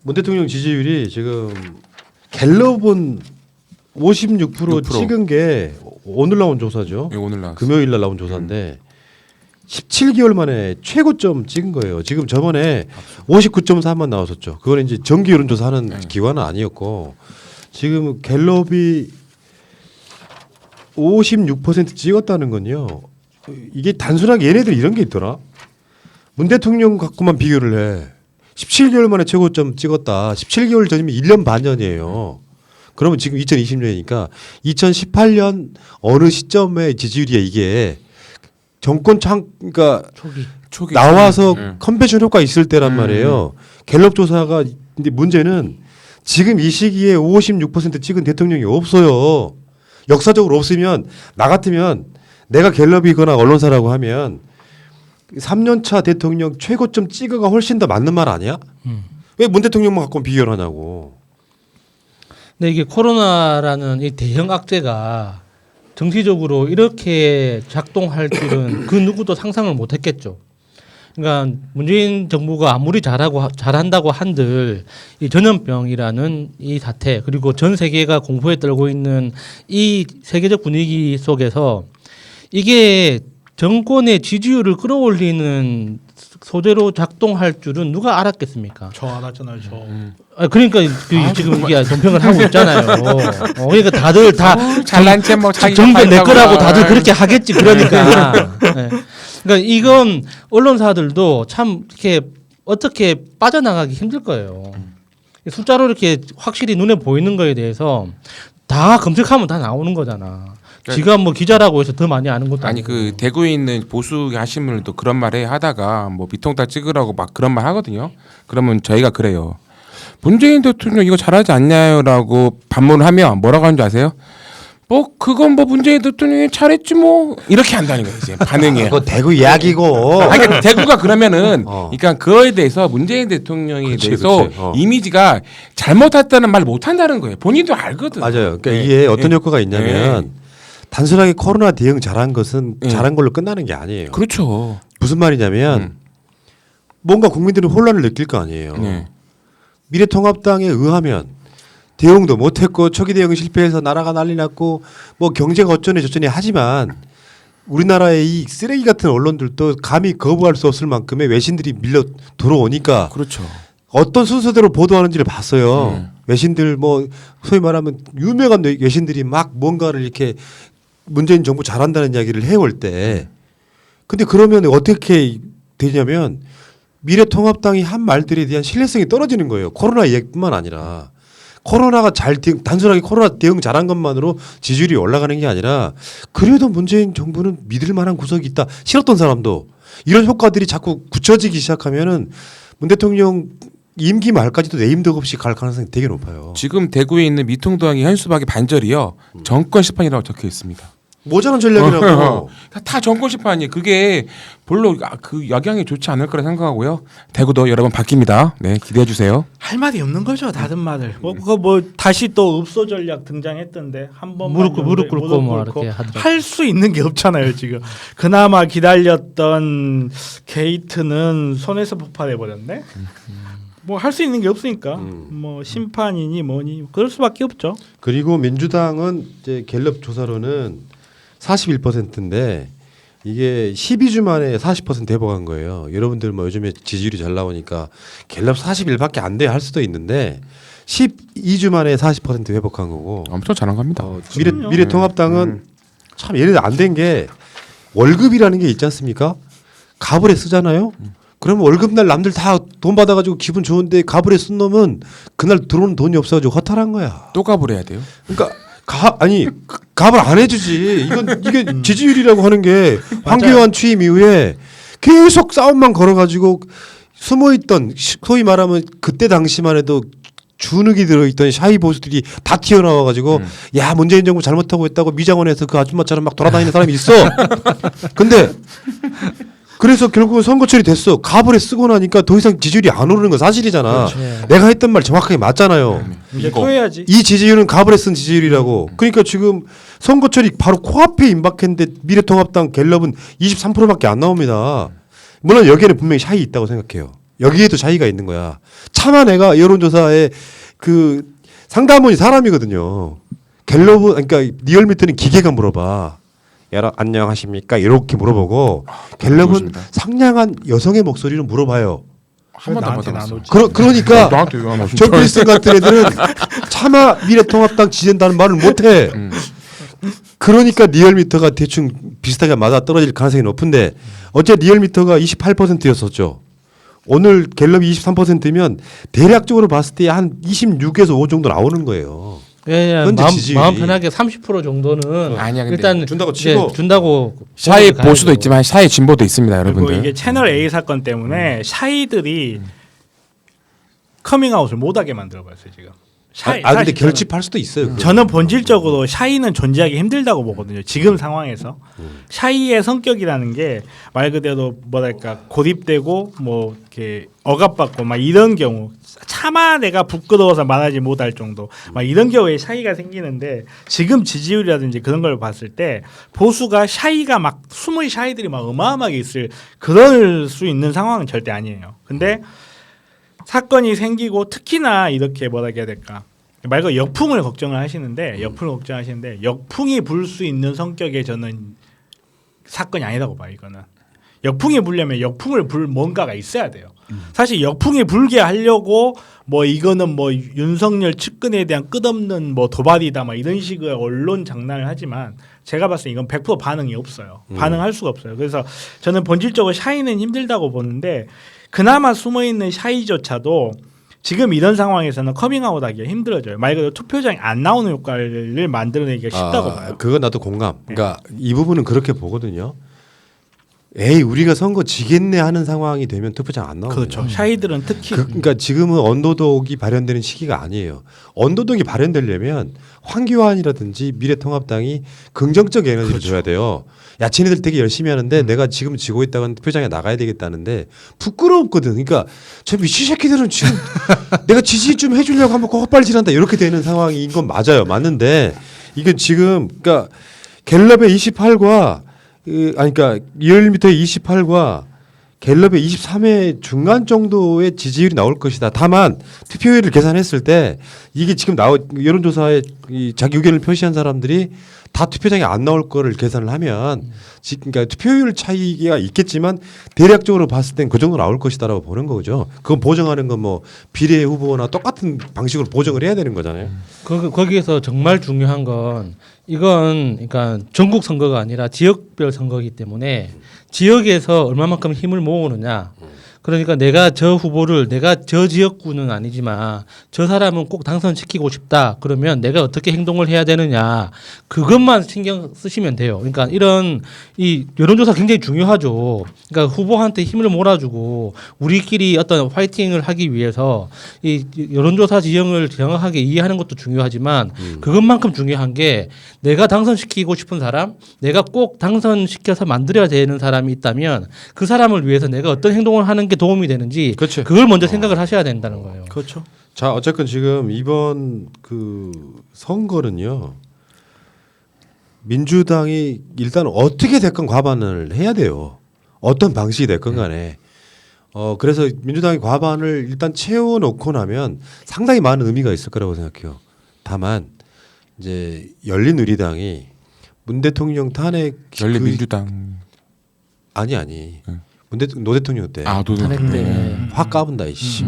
문 대통령 지지율이 지금 갤럽은 56% 찍은 게 오늘 나온 조사죠. 예, 오늘 나왔어요. 금요일 날 나온 조사인데 17개월 만에 최고점 찍은 거예요. 지금 저번에 59.4만 나왔었죠. 그건 이제 정기 여론조사하는 기관은 아니었고 지금 갤럽이 56% 찍었다는 건요. 이게 단순하게 얘네들 이런 게 있더라. 문 대통령 갖고만 비교를 해. 17개월 만에 최고점 찍었다. 17개월 전이면 1년 반 전이에요. 그러면 지금 2020년이니까 2018년 어느 시점에 지지율이야 이게 정권 그러니까 초기 나와서 컨벤션 효과 있을 때란 말이에요. 갤럽 조사가 근데 문제는 지금 이 시기에 56% 찍은 대통령이 없어요. 역사적으로 없으면 나 같으면 내가 갤럽이거나 언론사라고 하면 3년차 대통령 최고점 찍어가 훨씬 더 맞는 말 아니야? 왜 문 대통령만 갖고 비교를 하냐고. 근데 이게 코로나라는 이 대형 악재가 정치적으로 이렇게 작동할 줄은 그 누구도 상상을 못했겠죠. 그러니까 문재인 정부가 아무리 잘한다고 한들 이 전염병이라는 이 사태 그리고 전 세계가 공포에 떨고 있는 이 세계적 분위기 속에서 이게 정권의 지지율을 끌어올리는 소재로 작동할 줄은 누가 알았겠습니까? 저 알았잖아요. 저. 그러니까 지금 이게 논평을 하고 있잖아요. 그러니까 다들 다 잘난 체뭐 정부 내 거라고 다들 그렇게 하겠지. 그러니까. 네. 그러니까 이건 언론사들도 참 이렇게 어떻게 빠져나가기 힘들 거예요. 숫자로 이렇게 확실히 눈에 보이는 거에 대해서 다 검색하면 다 나오는 거잖아. 지가 뭐 기자라고 해서 더 많이 아는 것도 아니 아니고. 그 대구에 있는 보수 하신 분들도 그런 말에 하다가 뭐 미통당 찍으라고 막 그런 말 하거든요. 그러면 저희가 그래요. 문재인 대통령 이거 잘하지 않냐요라고 반문을 하면 뭐라고 하는 줄 아세요? 뭐 그건 뭐 문재인 대통령이 잘했지 뭐 이렇게 한다는 거예요. 이제 반응이. 그거 대구 이야기고. 아니, 그러니까 대구가 그러면은 그러니까 그거에 대해서 문재인 대통령에 대해서 이미지가 잘못했다는 말을 못 한다는 거예요. 본인도 알거든. 맞아요. 그러니까 이게 어떤 효과가 있냐면 단순하게 코로나 대응 잘한 것은 잘한 걸로 끝나는 게 아니에요. 그렇죠. 무슨 말이냐면 뭔가 국민들은 혼란을 느낄 거 아니에요. 미래통합당에 의하면 대응도 못했고 초기 대응 실패해서 나라가 난리 났고 뭐 경제가 어쩌네 저쩌네 하지만 우리나라의 이 쓰레기 같은 언론들도 감히 거부할 수 없을 만큼의 외신들이 밀려 들어오니까 그렇죠. 어떤 순서대로 보도하는지를 봤어요. 외신들 뭐 소위 말하면 유명한 외신들이 막 뭔가를 이렇게 문재인 정부 잘한다는 이야기를 해올 때 근데 그러면 어떻게 되냐면 미래통합당이 한 말들에 대한 신뢰성이 떨어지는 거예요. 코로나 이야기뿐만 아니라 코로나가 단순하게 코로나 대응 잘한 것만으로 지지율이 올라가는 게 아니라 그래도 문재인 정부는 믿을 만한 구석이 있다. 싫었던 사람도 이런 효과들이 자꾸 굳혀지기 시작하면은 문 대통령 임기 말까지도 내임도 없이 갈 가능성이 되게 높아요. 지금 대구에 있는 미통당의 현수막의 반절이요. 정권 시판이라고 적혀 있습니다. 모자란 전략이라고. 다 정권 시판이에요. 그게 별로 그 영향이 좋지 않을 거라 생각하고요. 대구도 여러 번 바뀝니다. 네, 기대해 주세요. 할 말이 없는 거죠. 다른 말을. 뭐 그거 뭐 다시 또 읍소 전략 등장했던데 한 번 무릎 꿇고 뭐 이렇게 하더라고요. 할 수 있는 게 없잖아요 지금. 그나마 기다렸던 게이트는 손에서 폭발해 버렸네. 뭐 할 수 있는 게 없으니까 뭐 심판이니 뭐니 그럴 수밖에 없죠. 그리고 민주당은 이제 갤럽 조사로는 41%인데 이게 12주 만에 40% 회복한 거예요. 여러분들 뭐 요즘에 지지율이 잘 나오니까 갤럽 41밖에 안 돼 할 수도 있는데 12주 만에 40% 회복한 거고. 엄청 잘한 겁니다. 미래통합당은 참 얘네들 안 된 게 월급이라는 게 있지 않습니까? 가불에 쓰잖아요. 그러면 월급날 남들 다 돈 받아가지고 기분 좋은데 가불에 쓴 놈은 그날 들어오는 돈이 없어가지고 허탈한 거야. 또 가불해야 돼요? 그러니까 가불 안 해주지. 이게 지지율이라고 하는 게 황교안 취임 이후에 계속 싸움만 걸어가지고 숨어있던 소위 말하면 그때 당시만 해도 주눅이 들어있던 샤이 보수들이 다 튀어나와가지고 야 문재인 정부 잘못하고 있다고 미장원에서 그 아줌마처럼 막 돌아다니는 사람이 있어. 근데 그래서 결국은 선거철이 됐어. 가불에 쓰고 나니까 더 이상 지지율이 안 오르는 건 사실이잖아. 그렇죠. 내가 했던 말 정확하게 맞잖아요. 이제 토해야지. 이 지지율은 가불에 쓴 지지율이라고. 그러니까 지금 선거철이 바로 코앞에 임박했는데 미래통합당 갤럽은 23%밖에 안 나옵니다. 물론 여기에는 분명히 차이 있다고 생각해요. 여기에도 차이가 있는 거야. 차마 내가 여론조사에 그 상담원이 사람이거든요. 갤럽은 그러니까 리얼미터는 기계가 물어봐. 여러 안녕하십니까 이렇게 물어보고 갤럽은 그렇습니다. 상냥한 여성의 목소리로 물어봐요. 한 번도 안 나한테 받아봤어. 나누지. 그러니까 나한테 왜안 오지? 정 필승 같은 애들은 차마 미래통합당 지지한다는 말을 못해. 그러니까 리얼미터가 대충 비슷하게 맞아 떨어질 가능성이 높은데 어제 리얼미터가 28%였었죠. 오늘 갤럽이 23%면 대략적으로 봤을 때 한 26에서 5 정도 나오는 거예요. 예, 현재 지지율이. 마음 편하게 30% 정도는 아니야, 근데 일단 준다고 이제 치고. 준다고 샤이 보고를 보수도 가야죠. 있지만 샤이 진보도 있습니다, 그리고 여러분들. 이게 채널 A 사건 때문에 샤이들이 커밍아웃을 못하게 만들어버렸어요 지금. 근데 사실 결집할 수도 있어요. 저는 본질적으로 샤이는 존재하기 힘들다고 보거든요. 지금 상황에서 샤이의 성격이라는 게 말 그대로 뭐랄까 고립되고 뭐 이렇게 억압받고 막 이런 경우 차마 내가 부끄러워서 말하지 못할 정도 막 이런 경우에 샤이가 생기는데 지금 지지율이라든지 그런 걸 봤을 때 보수가 샤이가 막 숨은 샤이들이 막 어마어마하게 있을 그럴 수 있는 상황은 절대 아니에요. 근데 사건이 생기고 특히나 이렇게 뭐라 해야 될까 말 그대로 역풍을 걱정을 하시는데 역풍이 불 수 있는 성격의 저는 사건이 아니라고 봐요. 이거는 역풍이 불려면 역풍을 불 뭔가가 있어야 돼요. 사실 역풍이 불게 하려고 뭐 이거는 뭐 윤석열 측근에 대한 끝없는 뭐 도발이다 막 이런 식의 언론 장난을 하지만 제가 봤을 때 이건 100% 반응이 없어요. 반응할 수가 없어요. 그래서 저는 본질적으로 샤이는 힘들다고 보는데 그나마 숨어있는 샤이조차도 지금 이런 상황에서는 커밍아웃하기가 힘들어져요. 말 그대로 투표장에 안 나오는 효과를 만들어내기가 쉽다고 봐요. 그건 나도 공감. 그러니까 이 부분은 그렇게 보거든요. 에이 우리가 선거 지겠네 하는 상황이 되면 투표장 안 나오거든요. 그렇죠. 샤이들은 특히 그러니까 지금은 언더독이 발현되는 시기가 아니에요. 언더독이 발현되려면 황교안이라든지 미래통합당이 긍정적 에너지를 줘야 돼요. 야, 쟤네들 되게 열심히 하는데 내가 지금 지고 있다가 투표장에 나가야 되겠다는데 부끄럽거든. 그러니까 저 미친 새끼들은 지금 내가 지지 좀 해주려고 하면 헛발질한다 이렇게 되는 상황인 건 맞아요. 맞는데 이게 지금 그러니까 갤럽의 28과 그러니까 리얼미터의 28과 갤럽의 23의 중간 정도의 지지율이 나올 것이다. 다만 투표율을 계산했을 때 이게 지금 여론조사에 이 자기 의견을 표시한 사람들이 다 투표장에 안 나올 거를 계산을 하면 그러니까 투표율 차이가 있겠지만 대략적으로 봤을 땐 그 정도 나올 것이다라고 보는 거죠. 그건 보정하는 건 뭐 비례 후보나 똑같은 방식으로 보정을 해야 되는 거잖아요. 거기에서 정말 중요한 건 이건 그러니까 전국 선거가 아니라 지역별 선거이기 때문에 지역에서 얼마만큼 힘을 모으느냐. 그러니까 내가 저 후보를 내가 저 지역구는 아니지만 저 사람은 꼭 당선시키고 싶다. 그러면 내가 어떻게 행동을 해야 되느냐. 그것만 신경 쓰시면 돼요. 그러니까 이런 이 여론조사 굉장히 중요하죠. 그러니까 후보한테 힘을 몰아주고 우리끼리 어떤 화이팅을 하기 위해서 이 여론조사 지형을 정확하게 이해하는 것도 중요하지만 그것만큼 중요한 게 내가 당선시키고 싶은 사람, 내가 꼭 당선시켜서 만들어야 되는 사람이 있다면 그 사람을 위해서 내가 어떤 행동을 하는 게 도움이 되는지 그렇죠. 그걸 먼저 생각을 하셔야 된다는 거예요. 그렇죠. 자, 어쨌건 지금 이번 그 선거는요. 민주당이 일단 어떻게 됐건 과반을 해야 돼요. 어떤 방식이 됐건 간에. 그래서 민주당이 과반을 일단 채워놓고 나면 상당히 많은 의미가 있을 거라고 생각해요. 다만 이제 열린우리당이 문 대통령 탄핵 열린민주당. 아니 노 대통령 때 탄핵 때. 확 까분다 이씨.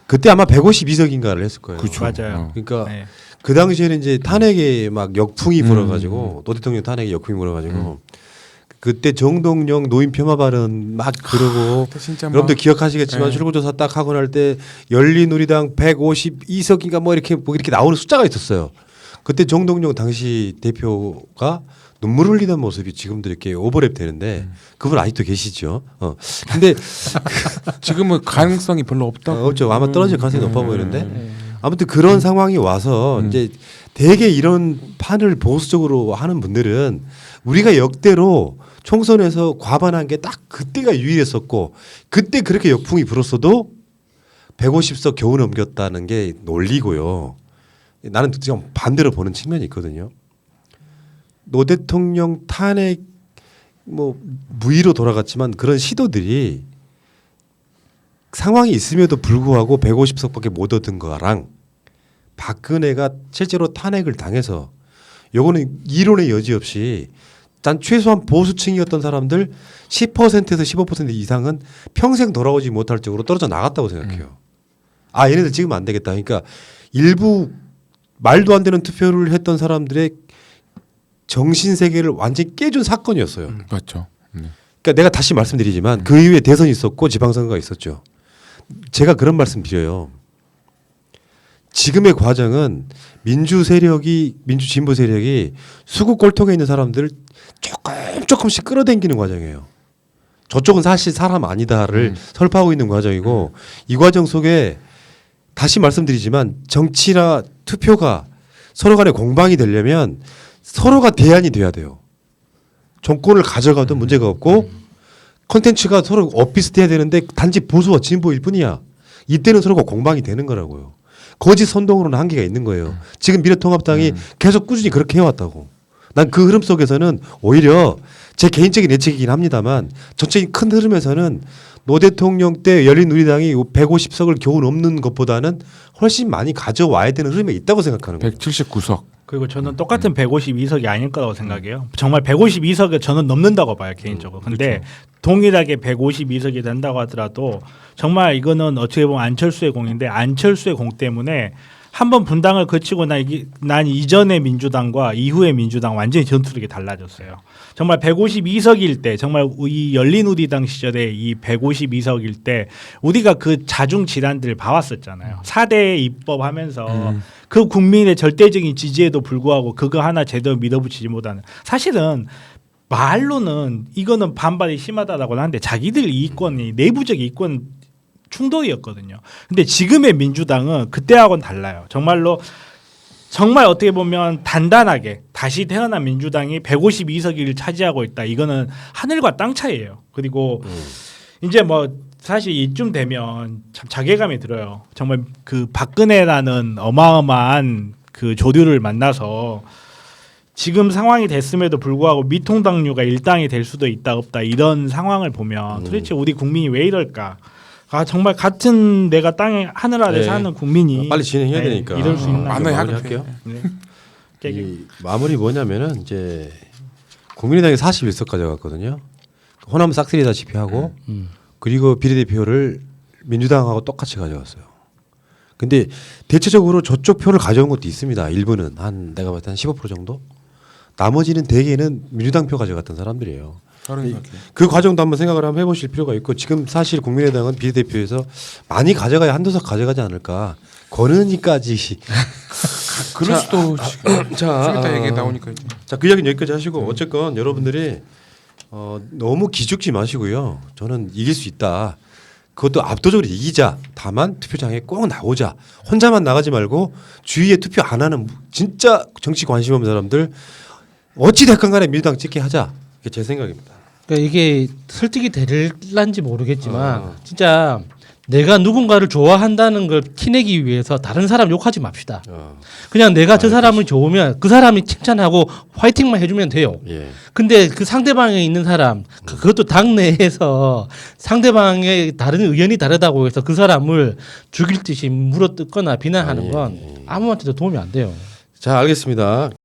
그때 아마 152석인가를 했을 거예요. 그렇죠. 맞아요. 그러니까 네. 그 당시에는 이제 탄핵에 막 역풍이 불어가지고 노 대통령 탄핵에 역풍이 불어가지고 그때 정동영 노인 폄하 발언 막 그러고 진짜 여러분들 기억하시겠지만 네. 출구조사 딱 하고 날 때 열린우리당 152석인가 뭐 이렇게 나오는 숫자가 있었어요. 그때 정동영 당시 대표가 눈물 흘리던 모습이 지금도 이렇게 오버랩 되는데 그분 아직도 계시죠. 근데 지금은 가능성이 별로 없다. 없죠. 아마 떨어질 가능성이 높아 보이는데 아무튼 그런 상황이 와서 이제 대개 이런 판을 보수적으로 하는 분들은 우리가 역대로 총선에서 과반한 게 딱 그때가 유일했었고 그때 그렇게 역풍이 불었어도 150석 겨우 넘겼다는 게 논리고요. 나는 좀 반대로 보는 측면이 있거든요. 노 대통령 탄핵 뭐 무의로 돌아갔지만 그런 시도들이 상황이 있음에도 불구하고 150석밖에 못 얻은 거랑 박근혜가 실제로 탄핵을 당해서 요거는 이론의 여지 없이 단 최소한 보수층이었던 사람들 10%에서 15% 이상은 평생 돌아오지 못할 쪽으로 떨어져 나갔다고 생각해요. 아 얘네들 지금 안 되겠다. 그러니까 일부 말도 안 되는 투표를 했던 사람들의 정신 세계를 완전히 깨준 사건이었어요. 맞죠. 그러니까 내가 다시 말씀드리지만 그 이후에 대선이 있었고 지방선거가 있었죠. 제가 그런 말씀 드려요. 지금의 과정은 민주 진보 세력이 수구 꼴통에 있는 사람들을 조금씩 끌어당기는 과정이에요. 저쪽은 사실 사람 아니다를 설파하고 있는 과정이고 이 과정 속에 다시 말씀드리지만 정치나 투표가 서로 간에 공방이 되려면 서로가 대안이 돼야 돼요. 정권을 가져가도 문제가 없고 컨텐츠가 서로 엇비슷해야 되는데 단지 보수와 진보일 뿐이야. 이때는 서로가 공방이 되는 거라고요. 거짓 선동으로는 한계가 있는 거예요. 지금 미래통합당이 계속 꾸준히 그렇게 해왔다고. 난 그 흐름 속에서는 오히려 제 개인적인 예측이긴 합니다만 전체적인 큰 흐름에서는 노 대통령 때 열린우리당이 150석을 겨우 넘는 것보다는 훨씬 많이 가져와야 되는 흐름에 있다고 생각하는 거예요. 179석. 그리고 저는 똑같은 152석이 아닐 거라고 생각해요. 정말 152석을 저는 넘는다고 봐요 개인적으로. 근데 동일하게 152석이 된다고 하더라도 정말 이거는 어떻게 보면 안철수의 공인데 안철수의 공 때문에 한번 분당을 거치고 난 이전의 민주당과 이후의 민주당 완전히 전투력이 달라졌어요. 정말 152석일 때 정말 이 열린우리당 시절에 이 152석일 때 우리가 그 자중 질환들을 봐왔었잖아요. 4대 입법하면서 그 국민의 절대적인 지지에도 불구하고 그거 하나 제대로 밀어붙이지 못하는 사실은 말로는 이거는 반발이 심하다라고 하는데 자기들 이익권이 내부적 이익권 충돌이었거든요. 근데 지금의 민주당은 그때하고는 달라요. 정말로 정말 어떻게 보면 단단하게 다시 태어난 민주당이 152석을 차지하고 있다. 이거는 하늘과 땅 차이예요. 그리고 이제 뭐 사실 이쯤 되면 참 자괴감이 들어요. 정말 그 박근혜라는 어마어마한 그 조류를 만나서 지금 상황이 됐음에도 불구하고 미통당류가 일당이 될 수도 있다 없다 이런 상황을 보면 도대체 우리 국민이 왜 이럴까? 아 정말 같은 내가 땅에 하늘 아래 사는 국민이 빨리 진행해야 되니까 이럴 수 있나? 마무리할게요. 네. 이 마무리 뭐냐면은 이제 국민의당이 41석 가져갔거든요. 호남 싹쓸이다시피 하고 그리고 비례대표를 민주당하고 똑같이 가져갔어요. 근데 대체적으로 저쪽 표를 가져온 것도 있습니다. 일부는 한 내가 봤을 때 한 15% 정도. 나머지는 대개는 민주당 표 가져갔던 사람들이에요. 그 과정도 한번 생각을 한번 해보실 필요가 있고 지금 사실 국민의당은 비례대표에서 많이 가져가야 한두 석 가져가지 않을까. 권은희까지. 그럴 수도 지금 자, 얘기 나오니까 이제. 자, 그 이야기는 여기까지 하시고 어쨌건 여러분들이 너무 기죽지 마시고요. 저는 이길 수 있다. 그것도 압도적으로 이기자. 다만 투표장에 꼭 나오자. 혼자만 나가지 말고 주위에 투표 안 하는 진짜 정치 관심 없는 사람들 어찌 됐건 간에 민주당 찍게 하자. 이게 제 생각입니다. 그러니까 이게 설득이 될란지 모르겠지만 진짜 내가 누군가를 좋아한다는 걸 티내기 위해서 다른 사람 욕하지 맙시다. 그냥 내가 저 사람을 좋으면 그 사람이 칭찬하고 화이팅만 해주면 돼요. 예. 근데 그 상대방에 있는 사람 그것도 당내에서 상대방의 다른 의견이 다르다고 해서 그 사람을 죽일 듯이 물어뜯거나 비난하는 건 아무한테도 도움이 안 돼요. 자, 알겠습니다.